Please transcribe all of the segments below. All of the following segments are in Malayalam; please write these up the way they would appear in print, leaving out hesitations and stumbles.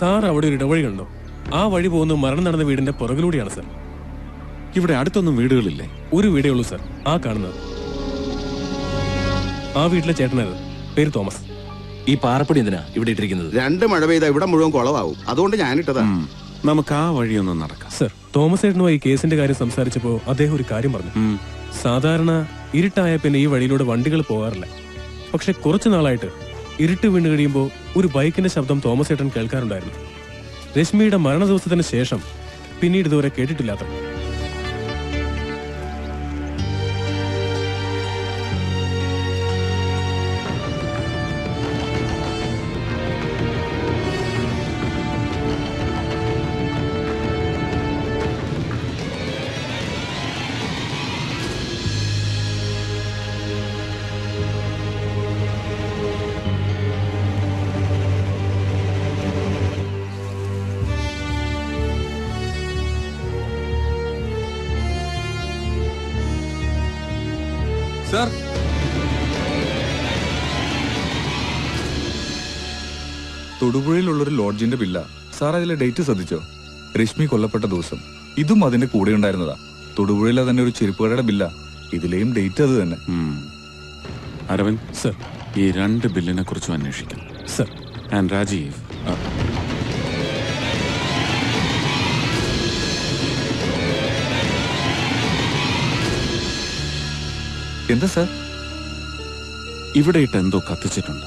സാർ അവിടെ ഒരു ഇടവഴി കണ്ടോ? ആ വഴി പോകുന്ന മരണം നടന്ന വീടിന്റെ പുറകിലൂടെയാണ് സർ. ഇവിടെ അടുത്തൊന്നും വീടുകളില്ലേ? ഒരു വീടേ ഉള്ളൂ സർ, ആ കാണുന്നത്. ആ വീട്ടിലെ ചേട്ടനത്, പേര് തോമസ്. ഈ പാറപ്പടി എന്തിനാ ഇവിടെ ഇട്ടിരിക്കുന്നത്? 2 മഴ പെയ്താ ഇവിടെ മുഴുവൻ കുളവാകും, അതുകൊണ്ട് ഞാനിട്ടതാ. നമുക്ക് ആ വഴിയൊന്നും നടക്കാം. സർ, തോമസ് ചേട്ടനുമായി കേസിന്റെ കാര്യം സംസാരിച്ചപ്പോ അദ്ദേഹം ഒരു കാര്യം പറഞ്ഞു. സാധാരണ ഇരുട്ടായ പിന്നെ ഈ വഴിയിലൂടെ വണ്ടികൾ പോകാറില്ല. പക്ഷെ കുറച്ചു നാളായിട്ട് ഇരുട്ട് വീണ് കഴിയുമ്പോൾ ഒരു ബൈക്കിന്റെ ശബ്ദം തോമസ് ചേട്ടൻ കേൾക്കാറുണ്ടായിരുന്നു. രശ്മിയുടെ മരണ ദിവസത്തിന് ശേഷം പിന്നീട് ഇതുവരെ കേട്ടിട്ടില്ലാത്ത. സാർ, തൊടുപുഴയിലുള്ളൊരു ലോഡ്ജിന്റെ ബില്ല. സാർ അതിലെ ഡേറ്റ് ശ്രദ്ധിച്ചോ? രശ്മി കൊല്ലപ്പെട്ട ദിവസം. ഇതും അതിന്റെ കൂടെ ഉണ്ടായിരുന്നതാ. തൊടുപുഴയിലെ തന്നെ ഒരു ചെരുപ്പുകടയുടെ ബില്ല. ഇതിലെയും ഡേറ്റ് അത് തന്നെ. അരവിന്ദ് സർ, ഈ 2 ബില്ലിനെ കുറിച്ചും അന്വേഷിക്കാം. സർ. ആൻഡ് രാജീവ്, എന്താ സാർ? ഇവിടെ ഇട്ട് എന്തോ കത്തിച്ചിട്ടുണ്ട്.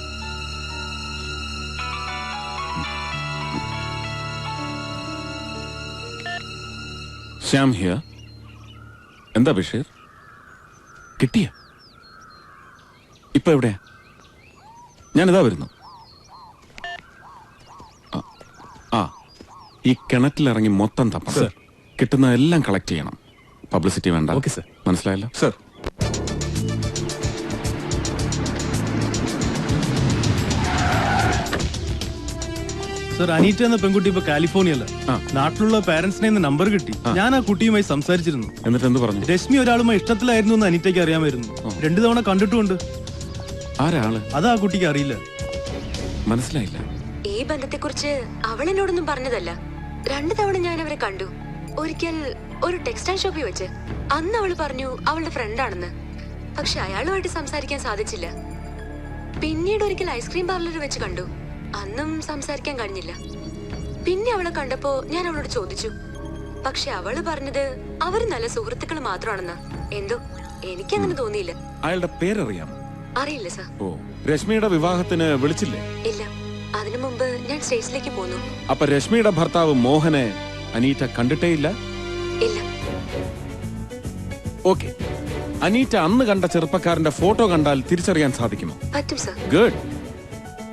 ശ്യാം ഹിയർ. എന്താ ബഷീർ, കിട്ടിയ? ഇപ്പൊ എവിടെയാ? ഞാനിതാ വരുന്നു. ആ, ഈ കിണറ്റിലിറങ്ങി മൊത്തം തപ്പണം. കിട്ടുന്ന എല്ലാം കളക്ട് ചെയ്യണം. പബ്ലിസിറ്റി വേണ്ട. Okay sir. മനസ്സിലായല്ലോ സാർ. സർ, അനീറ്റ എന്ന പെൺകുട്ടി ഇപ്പൊ കാലിഫോർണിയല്ല. നാട്ടിലുള്ള പാരന്റ്സിനെ നമ്പർ കിട്ടി. ഞാൻ ആ കുട്ടിയുമായി സംസാരിച്ചിരുന്നു. എന്നിട്ട് എന്ത് പറഞ്ഞു? രശ്മി ഒരാളുമായി ഇഷ്ടത്തിലായിരുന്നു എന്ന് അനീറ്റയ്ക്ക് അറിയാമായിരുന്നു. 2 തവണ കണ്ടിട്ടുമുണ്ട്. ആരാള്? അത് ആ കുട്ടിക്ക് അറിയില്ല. മനസ്സിലായില്ല. ഈ ബന്ധത്തെക്കുറിച്ച് അവൾ എന്നോടൊന്നും പറഞ്ഞതല്ല. 2 തവണ ഞാൻ അവരെ കണ്ടു. ഒരിക്കൽ ഒരു ടെക്സ്റ്റൈൽ ഷോപ്പിൽ വെച്ച്. അന്ന് അവള് പറഞ്ഞു അവളുടെ ഫ്രണ്ടാണെന്ന്. പക്ഷെ അയാളുമായിട്ട് സംസാരിക്കാൻ സാധിച്ചില്ല. പിന്നീട് ഒരിക്കൽ ഐസ്ക്രീം പാർലറിൽ വെച്ച് കണ്ടു. അന്നും സംസാരിക്കാൻ കഴിഞ്ഞില്ല. പിന്നെ അവളെ കണ്ടപ്പോ ഞാൻ അവളോട് ചോദിച്ചു. പക്ഷെ അവള് പറഞ്ഞത് അവര് നല്ല സുഹൃത്തുക്കൾ മാത്രമാണെന്ന്. എന്തോ എനിക്കങ്ങനെ തോന്നിയില്ല. അയാളുടെ പേരറിയാം? അറിയില്ല സർ. ഓ, രശ്മിയുടെ വിവാഹത്തിന് വിളിച്ചില്ലേ? ഇല്ല, അതിനു മുമ്പ് ഞാൻ സ്റ്റേറ്റ്സിലേക്ക് പോന്നു. അപ്പൊ രശ്മിയുടെ ഭർത്താവ് മോഹനെ അനീറ്റ കണ്ടിട്ടേ ഇല്ല? ഇല്ല. ഓക്കെ, അനീറ്റ അന്ന് കണ്ട ചെറുപ്പക്കാരന്റെ ഫോട്ടോ കണ്ടാൽ തിരിച്ചറിയാൻ സാധിക്കുമോ? പറ്റും സർ. ഗുഡ്.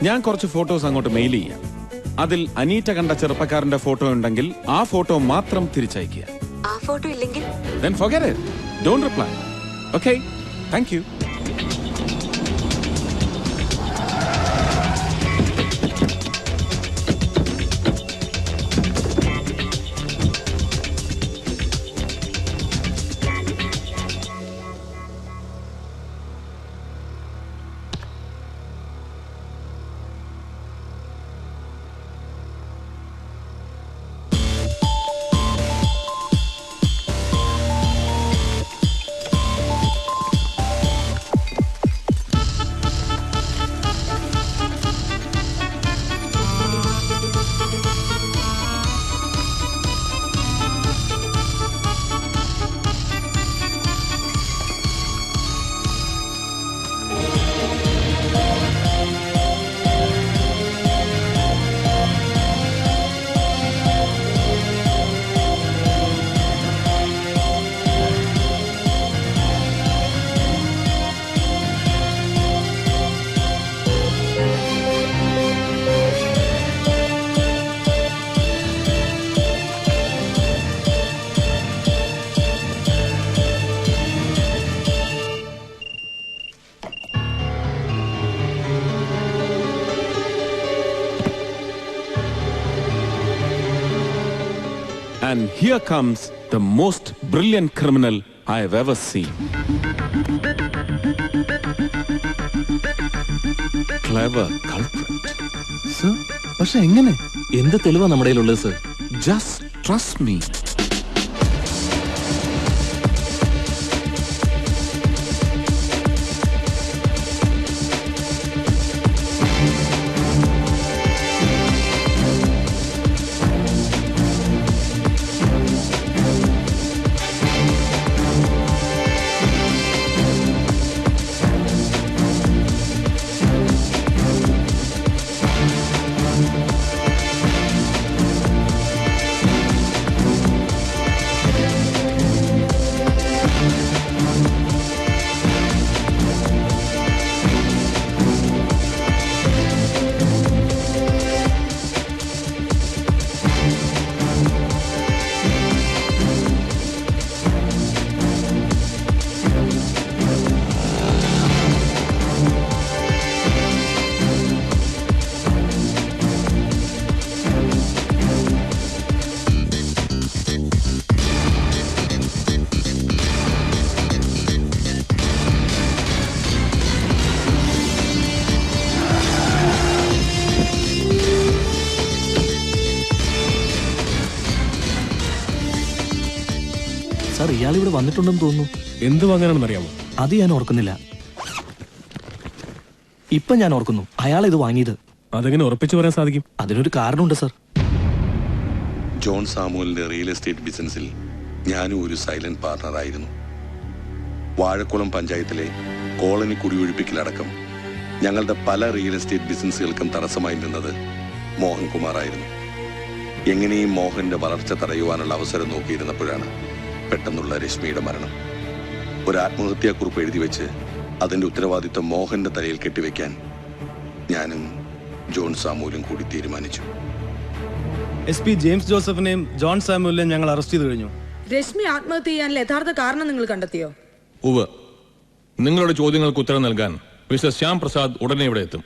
ഞാൻ കുറച്ച് ഫോട്ടോസ് അങ്ങോട്ട് മെയിൽ ചെയ്യാം. അതിൽ അനീറ്റ കണ്ട ചെറുപ്പക്കാരന്റെ ഫോട്ടോ ഉണ്ടെങ്കിൽ ആ ഫോട്ടോ മാത്രം തിരിച്ചയക്കുക. ആ ഫോട്ടോ ഇല്ലെങ്കിൽ then forget it. Don't reply. Okay? Thank you. And here comes the most brilliant criminal I have ever seen. Clever culprit. Sir, പക്ഷെ എങ്ങനെ? എന്ത് തെളിവാ നമ്മുടെ കയ്യിലുള്ളത് sir? Just trust me. Sir ഇയാൾ ഇവിടെ വന്നിട്ടുണ്ടെന്ന് തോന്നുന്നു. എന്ത് വാങ്ങാനാണെന്ന് അറിയാമോ? അത് ഞാൻ ഓർക്കുന്നില്ല. ഇപ്പൊ ഞാൻ ഓർക്കുന്നു, അയാൾ ഇത് വാങ്ങിയത്. അതെങ്ങനെ ഉറപ്പിച്ചു പറയാൻ സാധിക്കും? അതിനൊരു കാരണമുണ്ട് സർ. ജോൺ സാമുവലിന്റെ റിയൽ എസ്റ്റേറ്റ് ബിസിനസ്സിൽ ഞാനും ഒരു സൈലന്റ് പാർട്ണറായിരുന്നു. വാഴക്കുളം പഞ്ചായത്തിലെ കോളനി കുടിയൊഴിപ്പിക്കലടക്കം ഞങ്ങളുടെ പല റിയൽ എസ്റ്റേറ്റ് ബിസിനസ്സുകൾക്കും തടസ്സമായി നിന്നത് മോഹൻകുമാറായിരുന്നു. എങ്ങനെയും മോഹന്റെ വളർച്ച തടയുവാനുള്ള അവസരം നോക്കിയിരുന്നപ്പോഴാണ് പെട്ടെന്നുള്ള രശ്മിയുടെ മരണം. ഒരു ആത്മഹത്യാക്കുറിപ്പ് എഴുതി വെച്ച് അതിന്റെ ഉത്തരവാദിത്വം മോഹന്റെ തലയിൽ കെട്ടിവെക്കാൻ ഞാനും ജോൺ സാമുവലും കൂടി തീരുമാനിച്ചു. SP ജെയിംസ് ജോസഫിനെയും ജോൺ സാമുവലിനെയും ഞങ്ങൾ അറസ്റ്റ് ചെയ്ത് കഴിഞ്ഞു. രശ്മി ആത്മഹത്യ ചെയ്യാനുള്ള യഥാർത്ഥ കാരണം നിങ്ങൾ കണ്ടെത്തിയോ? ഉവ്വ്. നിങ്ങളുടെ ചോദ്യങ്ങൾക്ക് ഉത്തരം നൽകാൻ മിസ്റ്റർ ശ്യാം പ്രസാദ് ഉടനെ ഇവിടെ എത്തും.